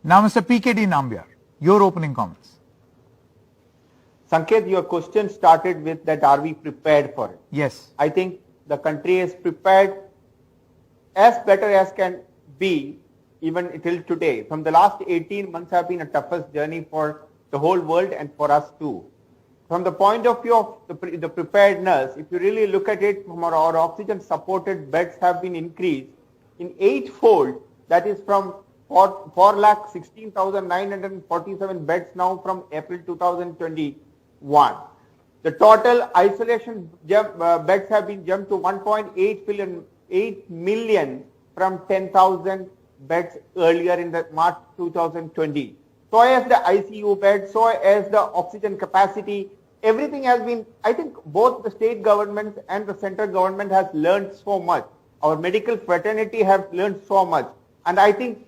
Now, Mr. PKD Nambiar, your opening comments. Sanket, your question started with that are we prepared for it? Yes. I think the country is prepared as better as can be even till today. From the last 18 months have been a toughest journey for the whole world and for us too. From the point of view of the preparedness, if you really look at it, from our oxygen supported beds have been increased in 8-fold. That is from 4,16,947 beds now from April 2021. The total isolation beds have been jumped to 1.8 million from 10,000 beds earlier in the March 2020. So as the ICU beds, so as the oxygen capacity, everything has been, I think both the state governments and the central government has learned so much. Our medical fraternity has learned so much. And I think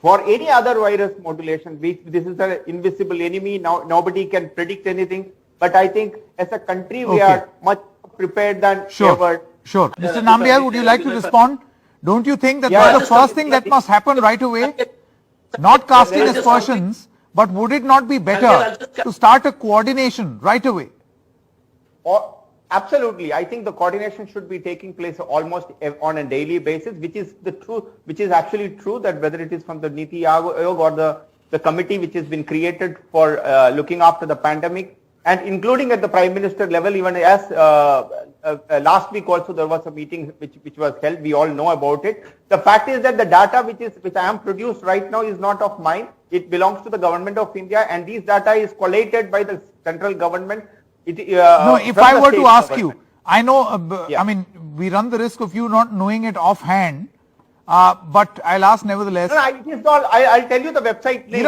for any other virus modulation, this is an invisible enemy. Now nobody can predict anything. But I think as a country, we are much prepared than ever. Sure. Mr. Nambiar, would you like to respond? Don't you think that that's the first thing that must happen right away? Not casting aspersions, but would it not be better to start a coordination right away? Absolutely. I think the coordination should be taking place almost on a daily basis, which is the truth, which is actually true, that whether it is from the Niti Aayog or the committee which has been created for looking after the pandemic, and including at the Prime Minister level, even as last week also there was a meeting which was held. We all know about it. The fact is that the data which I am produced right now is not of mine. It belongs to the government of India, and these data is collated by the central government. No, if I were to ask you, I know, I mean, we run the risk of you not knowing it offhand, but I'll ask nevertheless. No, it is all, I'll tell you the website name.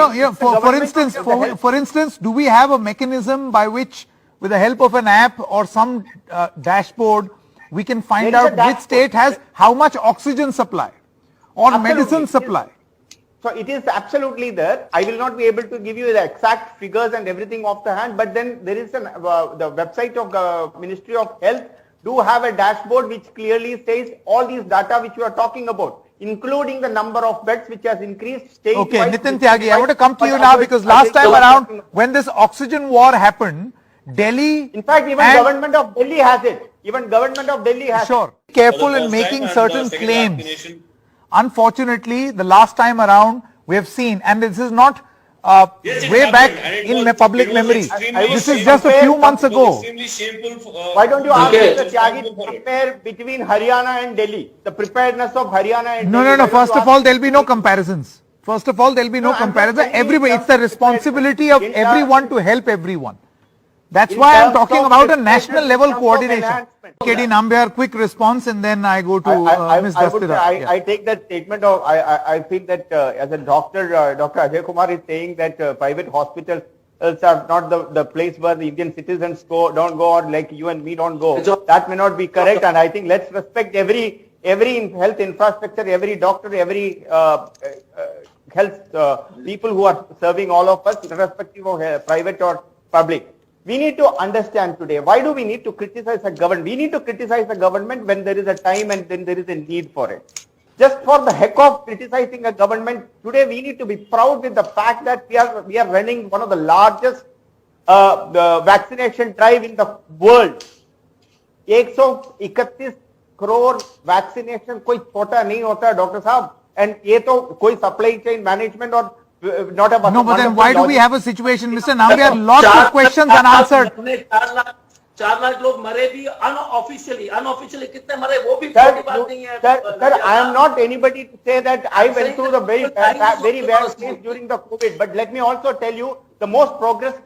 For instance, do we have a mechanism by which, with the help of an app or some dashboard, we can find out which state has how much oxygen supply or medicine supply? So it is absolutely there. I will not be able to give you the exact figures and everything off the hand, but then there is the website of the Ministry of Health do have a dashboard which clearly says all these data which you are talking about, including the number of beds which has increased state-wise. Okay, Nitin Tyagi, I want to come to you now because last time around when this oxygen war happened, Delhi, in fact, even government of Delhi has it. Even government of Delhi has it. Careful in making certain claims. Unfortunately, the last time around we have seen, and this is not way back in public memory. This is just a few months ago. Why don't you ask Mr. Tyagi to compare between Haryana and Delhi, the preparedness of Haryana and Delhi? No. First of all, there will be no comparisons. First of all, there will be no comparison. Everybody, it's the responsibility of everyone to help everyone. That's why I am talking about a national level coordination. KD Nambiar, quick response, and then I go to Ms. Dastidar. I take that statement of, I feel that as a doctor, Dr. Ajay Kumar is saying that private hospitals are not the place where the Indian citizens don't go, or like you and me don't go. That may not be correct, and I think let's respect every health infrastructure, every doctor, every health people who are serving all of us, irrespective of private or public. We need to understand today, why do we need to criticize the government? We need to criticize the government when there is a time and then there is a need for it. Just for the heck of criticizing a government, today we need to be proud with the fact that we are running one of the largest vaccination drive in the world. 131 crore vaccination कोई छोटा नहीं होता doctor साहब, and ये तो कोई supply chain management or not a. No, but then why do we have a situation, Mr. Nambiar? Lots of questions unanswered. 4 lakh लोग मरे भी unofficially कितने मरे वो भी छोटी बात नहीं है. Sir, I am not anybody to say that I went through the very bad stage during the COVID, but let me also tell you the most progressed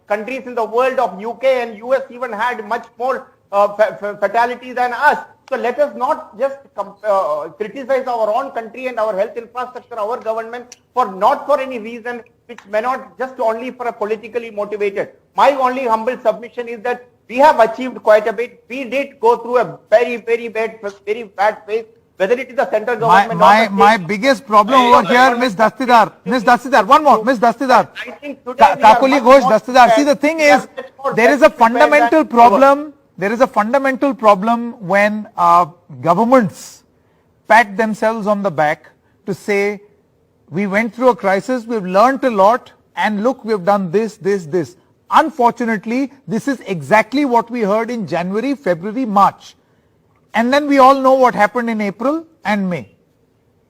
countries in the world of UK and US even had much more fatality than us. So let us not just criticize our own country and our health infrastructure, our government, not for any reason which may not just only for a politically motivated. My only humble submission is that we have achieved quite a bit. We did go through a very bad phase, whether it is the central government. My biggest problem over here, Ms. Dastidar, one more, Ms. Dastidar. I think today Kakuli Ghosh Dastidar. See, the thing is, there is a fundamental problem. There is a fundamental problem when governments pat themselves on the back to say We went through a crisis, we've learnt a lot, and look, we've done this. Unfortunately, this is exactly what we heard in January, February, March. And then we all know what happened in April and May.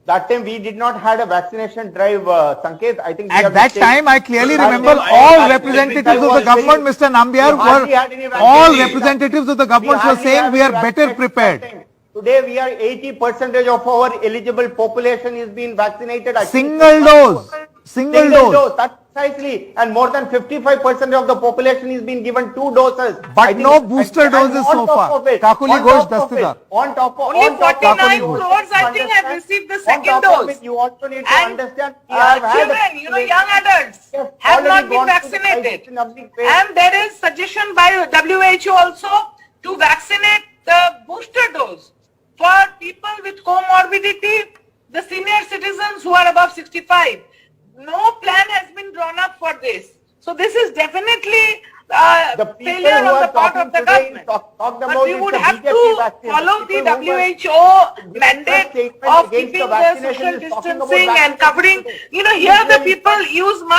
That time we did not had a vaccination drive, Sanket. I think we At have that to take- time, I clearly That remember time, all I- representatives I of the was government, very- Mr. Nambiar, We hardly had any all vaccination. representatives of the government We were hardly saying have we are any better vaccination prepared. that time. Today we are 80% of our eligible population is being vaccinated. I think Single dose. Single dose. That's precisely. And more than 55% of the population is being given 2 doses. But I think- no booster and doses on so top far. of it, Kakuli on Ghosh top of it, Dastidar. On top of Only on top of 49 it, crores, I think, have understand- received the on second top of dose. it, You also need to And understand. we have had children, young adults Yes, have already not been gone through the vaccinated. crisis in a big way. And there is suggestion by WHO also to vaccinate the booster dose for people with comorbidity, the senior citizens who are above 65. No plan has been drawn up for this. So this is definitely The people failure who on are the part talking of the today government. talked But about we it's would the have BJP to vaccine. follow the People who were- WHO mandate statement of against keeping the the vaccination social is talking about distancing and vaccination covering. today. You know, here the Usually- people use masks.